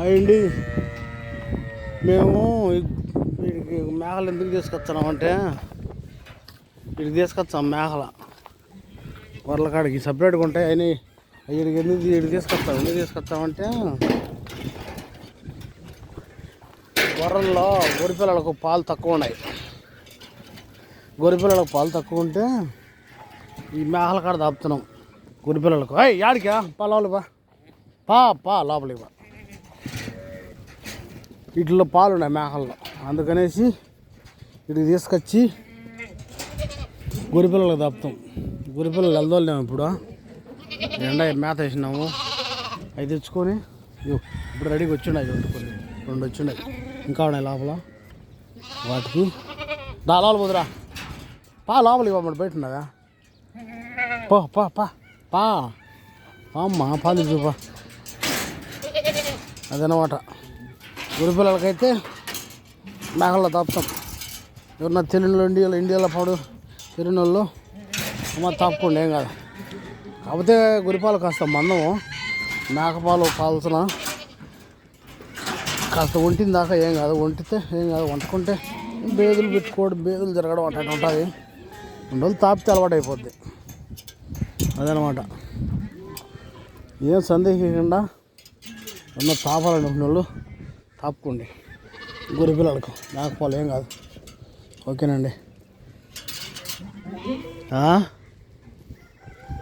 అయ్యండి మేము వీడికి మేకలు ఎందుకు తీసుకొచ్చామంటే వీడికి తీసుకొచ్చాం మేకల వరల కాడికి సపరేట్గా ఉంటాయి అయినా వీడికి ఎందుకు తీసుకొచ్చామంటే వరల్లో గొర్రెపిల్లలకు పాలు తక్కువ ఉన్నాయి. గొర్రెపిల్లలకు పాలు తక్కువ ఉంటే ఈ మేకల కాడ దాపుతున్నాం గొర్రెపిల్లలకు. యాడికా పా లోపలికి పా లోపలికి పా. వీటిలో పాలు ఉన్నాయి మేకల్లో, అందుకనేసి వీటికి తీసుకొచ్చి గొర్రెపిల్లలకు దాపుతాం. గొర్రెపిల్లలు వెళ్దోలేము ఇప్పుడు ఎండ మేత వేసినాము. అవి తెచ్చుకొని ఇప్పుడు రెడీగా వచ్చిండే రెండు వచ్చిండే, ఇంకా ఉన్నాయి లోపల. వాటికి లోపల పోదురా పా, లోపలికి పోమడు బయట ఉన్నదా పా అమ్మ పాలు చూపా. అదనమాట గొర్రెపిల్లలకైతే మేకల్లో దాపుతాం. ఎవరన్నా తెలియని ఇండియాలో పాడు తెలియని వాళ్ళు అమ్మ తాపుకోండి, ఏం కాదు. కాకపోతే గొర్రెపాలు కాస్త మందము, మేకపాలు కాల్సిన కాస్త వంటిన దాకా ఏం కాదు. వంటితే ఏం కాదు, వంటుకుంటే బేదులు పెట్టుకోవడం, బేదులు జరగడం అట్లా ఉంటుంది. 2 రోజులు తాపితే అలవాటు అయిపోద్ది. అదనమాట. ఏం సందేహించకుండా ఉన్న తాపాలనుకున్న వాళ్ళు తాపుకోండి. గొర్రెపిల్లలకు మేకపాలు ఏం కాదు. ఓకేనండి.